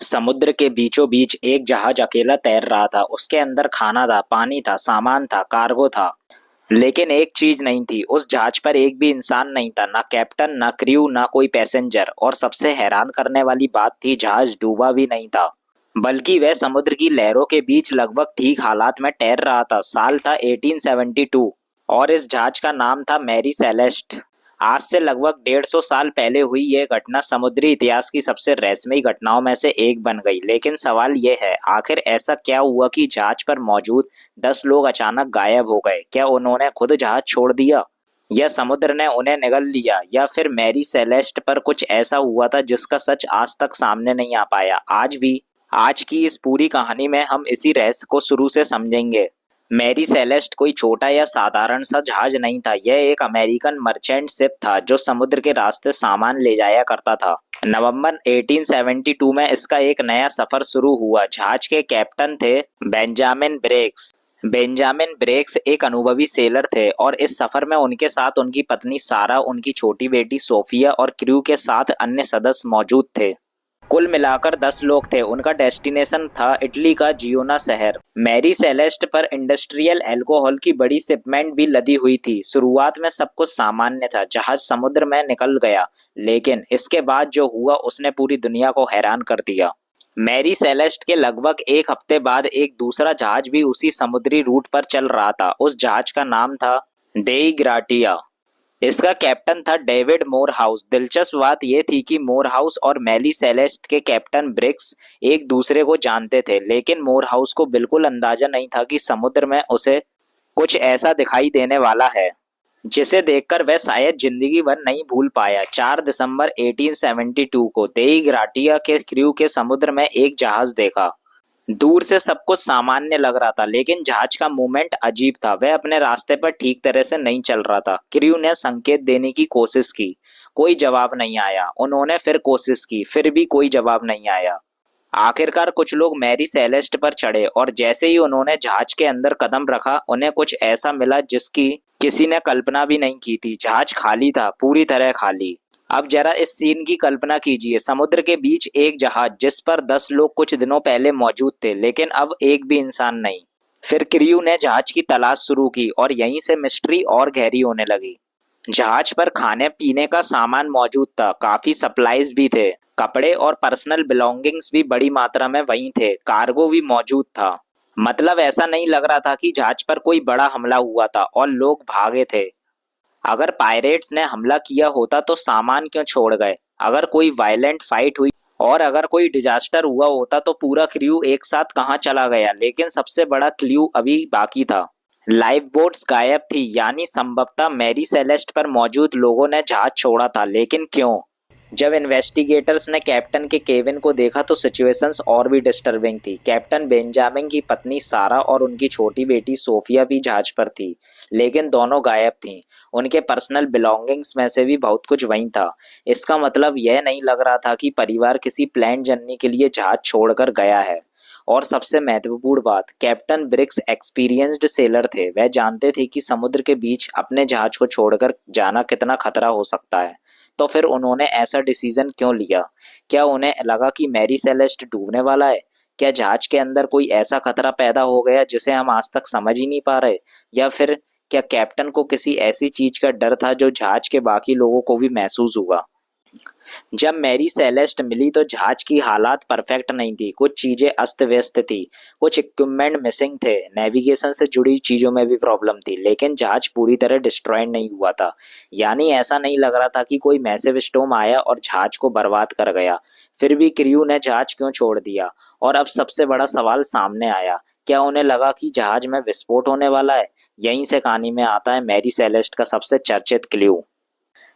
समुद्र के बीचों बीच एक जहाज अकेला तैर रहा था। उसके अंदर खाना था, पानी था, सामान था, कार्गो था। लेकिन एक चीज नहीं थी, उस जहाज पर एक भी इंसान नहीं था। ना कैप्टन, ना क्रू, ना कोई पैसेंजर। और सबसे हैरान करने वाली बात थी, जहाज डूबा भी नहीं था, बल्कि वह समुद्र की लहरों के बीच लगभग ठीक हालात में तैर रहा था। साल था 1872 और इस जहाज का नाम था मैरी सेलेस्ट। आज से लगभग 150 साल पहले हुई यह घटना समुद्री इतिहास की सबसे रहस्यमयी घटनाओं में से एक बन गई। लेकिन सवाल यह है, आखिर ऐसा क्या हुआ कि जहाज पर मौजूद 10 लोग अचानक गायब हो गए? क्या उन्होंने खुद जहाज छोड़ दिया, या समुद्र ने उन्हें निगल लिया, या फिर मैरी सेलेस्ट पर कुछ ऐसा हुआ था जिसका सच आज तक सामने नहीं आ पाया? आज की इस पूरी कहानी में हम इसी रहस्य को शुरू से समझेंगे। मैरी सेलेस्ट कोई छोटा या साधारण सा जहाज नहीं था। यह एक अमेरिकन मर्चेंट शिप था जो समुद्र के रास्ते सामान ले जाया करता था। नवंबर 1872 में इसका एक नया सफर शुरू हुआ। जहाज के कैप्टन थे बेंजामिन ब्रेक्स एक अनुभवी सेलर थे, और इस सफर में उनके साथ उनकी पत्नी सारा, उनकी छोटी बेटी सोफिया और क्रू के 7 अन्य सदस्य मौजूद थे। कुल मिलाकर 10 लोग थे। उनका डेस्टिनेशन था इटली का जियोना शहर। मैरी सेलेस्ट पर इंडस्ट्रियल अल्कोहल की बड़ी शिपमेंट भी लदी हुई थी। शुरुआत में सब कुछ सामान्य था, जहाज समुद्र में निकल गया। लेकिन इसके बाद जो हुआ उसने पूरी दुनिया को हैरान कर दिया। मैरी सेलेस्ट के लगभग एक हफ्ते बाद एक दूसरा जहाज भी उसी समुद्री रूट पर चल रहा था। उस जहाज का नाम था देई ग्राटिया। इसका कैप्टन था डेविड मोरहाउस। दिलचस्प बात यह थी कि मोरहाउस और मैरी सेलेस्ट के कैप्टन ब्रिक्स एक दूसरे को जानते थे, लेकिन मोरहाउस को बिल्कुल अंदाजा नहीं था कि समुद्र में उसे कुछ ऐसा दिखाई देने वाला है जिसे देखकर वह शायद जिंदगी भर नहीं भूल पाया। 4 दिसंबर 1872 को देई ग्राटिया के क्रू के समुद्र में एक जहाज देखा। दूर से सब कुछ सामान्य लग रहा था, लेकिन जहाज का मूवमेंट अजीब था। वह अपने रास्ते पर ठीक तरह से नहीं चल रहा था। क्रू ने संकेत देने की कोशिश की, कोई जवाब नहीं आया। उन्होंने फिर कोशिश की, फिर भी कोई जवाब नहीं आया। आखिरकार कुछ लोग मैरी सेलेस्ट पर चढ़े, और जैसे ही उन्होंने जहाज के अंदर कदम रखा, उन्हें कुछ ऐसा मिला जिसकी किसी ने कल्पना भी नहीं की थी। जहाज खाली था, पूरी तरह खाली। अब जरा इस सीन की कल्पना कीजिए, समुद्र के बीच एक जहाज जिस पर 10 लोग कुछ दिनों पहले मौजूद थे, लेकिन अब एक भी इंसान नहीं। फिर क्रू ने जहाज की तलाश शुरू की, और यहीं से मिस्ट्री और गहरी होने लगी। जहाज पर खाने पीने का सामान मौजूद था, काफी सप्लाईज भी थे। कपड़े और पर्सनल बिलोंगिंग्स भी बड़ी मात्रा में वहीं थे। कार्गो भी मौजूद था। मतलब ऐसा नहीं लग रहा था कि जहाज पर कोई बड़ा हमला हुआ था और लोग भागे थे। अगर पायरेट्स ने हमला किया होता तो सामान क्यों छोड़ गए? अगर कोई वायलेंट फाइट हुई और अगर कोई डिजास्टर हुआ होता तो पूरा क्रू एक साथ कहाँ चला गया? लेकिन सबसे बड़ा क्लू अभी बाकी था। लाइफ बोट्स गायब थी, यानी संभवतः मैरी सेलेस्ट पर मौजूद लोगों ने जहाज छोड़ा था। लेकिन क्यों? जब इन्वेस्टिगेटर्स ने कैप्टन के केविन को देखा तो सिचुएशंस और भी डिस्टर्बिंग थी। कैप्टन बेंजामिन की पत्नी सारा और उनकी छोटी बेटी सोफिया भी जहाज पर थी, लेकिन दोनों गायब थीं। उनके पर्सनल बिलोंगिंग्स में से भी बहुत कुछ वहीं था। इसका मतलब यह नहीं लग रहा था कि परिवार किसी प्लान जर्नी के लिए जहाज छोड़कर गया है। और सबसे महत्वपूर्ण बात, कैप्टन ब्रिक्स एक्सपीरियंस्ड सेलर थे। वह जानते थे कि समुद्र के बीच अपने जहाज को छोड़कर जाना कितना खतरा हो सकता है। तो फिर उन्होंने ऐसा डिसीजन क्यों लिया? क्या उन्हें लगा कि मैरी सेलेस्ट डूबने वाला है? क्या जहाज के अंदर कोई ऐसा खतरा पैदा हो गया जिसे हम आज तक समझ ही नहीं पा रहे? या फिर क्या कैप्टन को किसी ऐसी चीज का डर था जो जहाज के बाकी लोगों को भी महसूस हुआ? जब मैरी सेलेस्ट मिली तो जहाज की हालात परफेक्ट नहीं थी। कुछ चीजें अस्त व्यस्त थी, कुछ इक्विपमेंट मिसिंग थे, नेविगेशन से जुड़ी चीजों में भी प्रॉब्लम थी। लेकिन जहाज पूरी तरह डिस्ट्रॉयड नहीं हुआ था। यानी ऐसा नहीं लग रहा था कि कोई मैसिव स्टॉर्म आया और जहाज को बर्बाद कर गया। फिर भी क्रू ने जहाज क्यों छोड़ दिया? और अब सबसे बड़ा सवाल सामने आया, क्या उन्हें लगा कि जहाज में विस्फोट होने वाला है? यहीं से कहानी में आता है मैरी सेलेस्ट का सबसे चर्चित क्लू।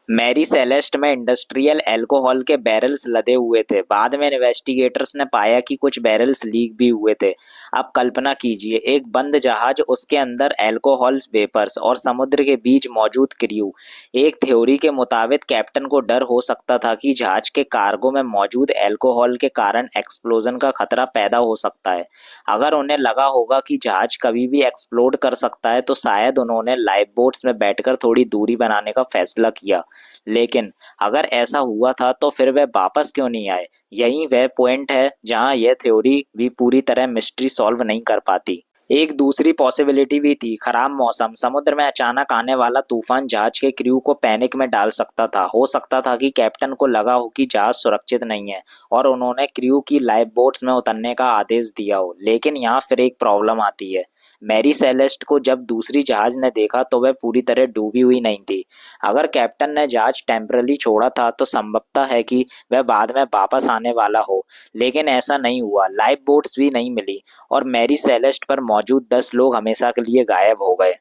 मैरी सेलेस्ट में इंडस्ट्रियल अल्कोहल के बैरल्स लदे हुए थे। बाद में इन्वेस्टिगेटर्स ने पाया कि कुछ बैरल्स लीक भी हुए थे। अब कल्पना कीजिए, एक बंद जहाज, उसके अंदर अल्कोहल्स वेपर्स और समुद्र के बीच मौजूद क्रू। एक थ्योरी के मुताबिक कैप्टन को डर हो सकता था कि जहाज के कार्गो में मौजूद अल्कोहल के कारण एक्सप्लोजन का खतरा पैदा हो सकता है। अगर उन्हें लगा होगा कि जहाज कभी भी एक्सप्लोड कर सकता है तो शायद उन्होंने लाइफ बोट्स में बैठकर थोड़ी दूरी बनाने का फैसला किया। लेकिन अगर ऐसा हुआ था तो फिर वह वापस क्यों नहीं आए? यही वह पॉइंट है जहां यह थ्योरी भी पूरी तरह मिस्ट्री सॉल्व नहीं कर पाती। एक दूसरी पॉसिबिलिटी भी थी, खराब मौसम। समुद्र में अचानक आने वाला तूफान जहाज के क्रू को पैनिक में डाल सकता था। हो सकता था कि कैप्टन को लगा हो कि जहाज सुरक्षित नहीं है और उन्होंने क्रू की लाइफ बोट्स में उतरने का आदेश दिया हो। लेकिन यहाँ फिर एक प्रॉब्लम आती है। मैरी सेलेस्ट को जब दूसरी जहाज ने देखा तो वह पूरी तरह डूबी हुई नहीं थी। अगर कैप्टन ने जहाज टेम्परली छोड़ा था तो संभवतः है कि वह बाद में वापस आने वाला हो, लेकिन ऐसा नहीं हुआ। लाइफ बोट्स भी नहीं मिली और मैरी सेलेस्ट पर मौजूद 10 लोग हमेशा के लिए गायब हो गए।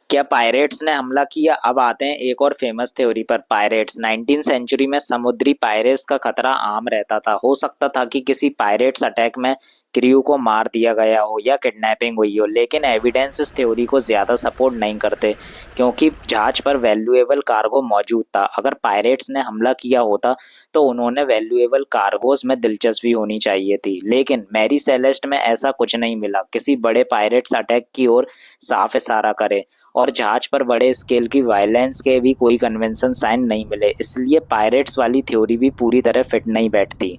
क्या पायरेट्स ने हमला किया? अब आते हैं एक और फेमस थ्योरी पर, पायरेट्स। 19 सेंचुरी में समुद्री पायरेट्स का खतरा आम रहता था। हो सकता था कि किसी पायरेट्स अटैक में क्रू को मार दिया गया हो या किडनैपिंग हुई हो, लेकिन एविडेंस इस थ्योरी को ज़्यादा सपोर्ट नहीं करते क्योंकि जहाज पर वैल्यूएबल कार्गो मौजूद था। अगर पायरेट्स ने हमला किया होता तो उन्होंने वैल्यूएबल कार्गोज में दिलचस्पी होनी चाहिए थी, लेकिन मैरी सेलेस्ट में ऐसा कुछ नहीं मिला। किसी बड़े पायरेट्स अटैक की ओर साफ इशारा करे और जहाज पर बड़े स्केल की वायलेंस के भी कोई कन्वेंशन साइन नहीं मिले, इसलिए पायरेट्स वाली थ्योरी भी पूरी तरह फिट नहीं बैठती।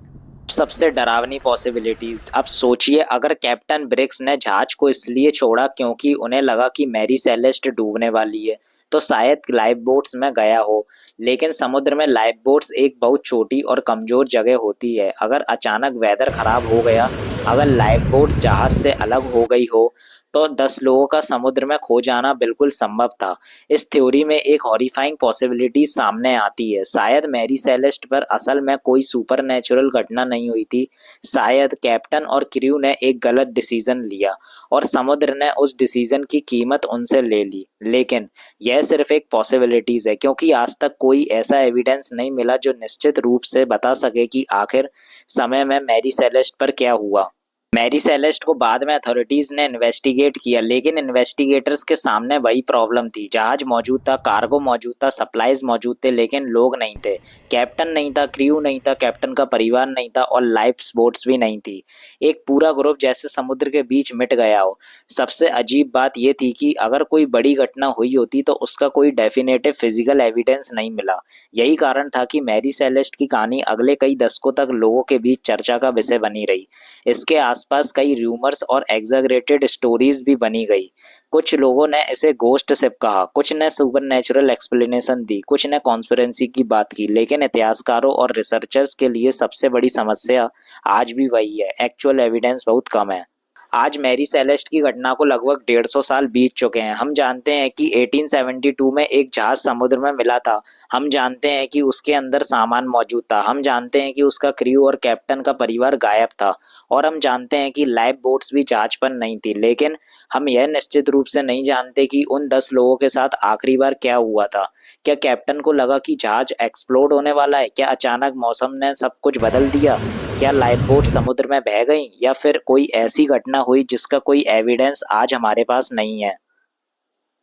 सबसे डरावनी पॉसिबिलिटीज। अब सोचिए, अगर कैप्टन ब्रिक्स ने जहाज को इसलिए छोड़ा क्योंकि उन्हें लगा कि मैरी सेलेस्ट डूबने वाली है, तो शायद लाइफ बोट्स में गया हो। लेकिन समुद्र में लाइफ बोट्स एक बहुत छोटी और कमजोर जगह होती है। अगर अचानक वेदर खराब हो गया, अगर लाइफ बोट्स जहाज से अलग हो गई हो, तो 10 लोगों का समुद्र में खो जाना बिल्कुल संभव था। इस थ्योरी में एक हॉरिफाइंग पॉसिबिलिटी सामने आती है। शायद मैरी सेलेस्ट पर असल में कोई सुपरनैचुरल घटना नहीं हुई थी। शायद कैप्टन और क्रू ने एक गलत डिसीजन लिया और समुद्र ने उस डिसीजन की कीमत उनसे ले ली। लेकिन यह सिर्फ एक पॉसिबिलिटीज है क्योंकि आज तक कोई ऐसा एविडेंस नहीं मिला जो निश्चित रूप से बता सके कि आखिर समय में मैरी सेलेस्ट पर क्या हुआ। मैरी सेलेस्ट को बाद में अथॉरिटीज ने इन्वेस्टिगेट किया, लेकिन इन्वेस्टिगेटर्स के सामने वही प्रॉब्लम थी। जहाज मौजूद था, कार्गो मौजूद था, सप्लाईज मौजूद थे, लेकिन लोग नहीं थे। कैप्टन नहीं था, क्रू नहीं था, कैप्टन का परिवार नहीं था और लाइफ बोट्स भी नहीं थी। एक पूरा ग्रुप जैसे समुद्र के बीच मिट गया हो। सबसे अजीब बात यह थी कि अगर कोई बड़ी घटना हुई होती तो उसका कोई डेफिनेटिव फिजिकल एविडेंस नहीं मिला। यही कारण था कि मैरी सेलेस्ट की कहानी अगले कई दशकों तक लोगों के बीच चर्चा का विषय बनी रही। इसके आसपास कई रूमर्स और एग्जैगरेटेड स्टोरीज भी बनी गई। कुछ लोगों ने इसे गोस्ट शिप कहा, कुछ ने सुपरनैचुरल एक्सप्लेनेशन दी, कुछ ने कॉन्स्पिरेंसी की बात की, लेकिन इतिहासकारों और रिसर्चर्स के लिए सबसे बड़ी समस्या आज भी वही है, एक्चुअल एविडेंस बहुत कम है। आज मैरी सेलेस्ट की घटना को लगभग 150 साल बीत चुके हैं। हम जानते हैं कि 1872 में एक जहाज समुद्र में मिला था। हम जानते हैं कि उसके अंदर सामान मौजूद था। हम जानते हैं कि उसका क्रू और कैप्टन का परिवार गायब था और हम जानते हैं कि लाइफ बोट्स भी जहाज पर नहीं थी। लेकिन हम यह निश्चित रूप से नहीं जानते कि उन 10 लोगों के साथ आखिरी बार क्या हुआ था। क्या कैप्टन को लगा कि जहाज एक्सप्लोड होने वाला है? क्या अचानक मौसम ने सब कुछ बदल दिया? क्या लाइफ बोट समुद्र में बह गई या फिर कोई ऐसी घटना हुई जिसका कोई एविडेंस आज हमारे पास नहीं है?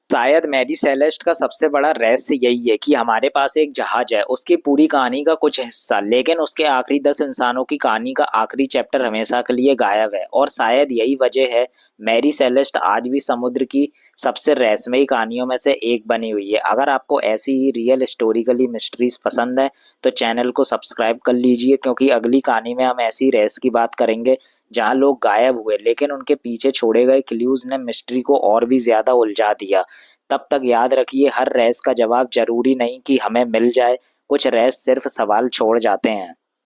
शायद मैरी सेलेस्ट का सबसे बड़ा रहस्य यही है कि हमारे पास एक जहाज है, उसकी पूरी कहानी का कुछ हिस्सा, लेकिन उसके आखिरी 10 इंसानों की कहानी का आखिरी चैप्टर हमेशा के लिए गायब है। और शायद यही वजह है मैरी सेलेस्ट आज भी समुद्र की सबसे रहस्यमयी कहानियों में से एक बनी हुई है। अगर आपको ऐसी ही रियल हिस्टोरिकली मिस्ट्रीज पसंद है तो चैनल को सब्सक्राइब कर लीजिए, क्योंकि अगली कहानी में हम ऐसी रहस्य की बात करेंगे जहां लोग गायब हुए लेकिन उनके पीछे छोड़े गए क्लूज ने मिस्ट्री को और भी ज्यादा उलझा दिया। तब तक याद रखिए, हर रहस्य का जवाब जरूरी नहीं कि हमें मिल जाए, कुछ रहस्य सिर्फ सवाल छोड़ जाते हैं।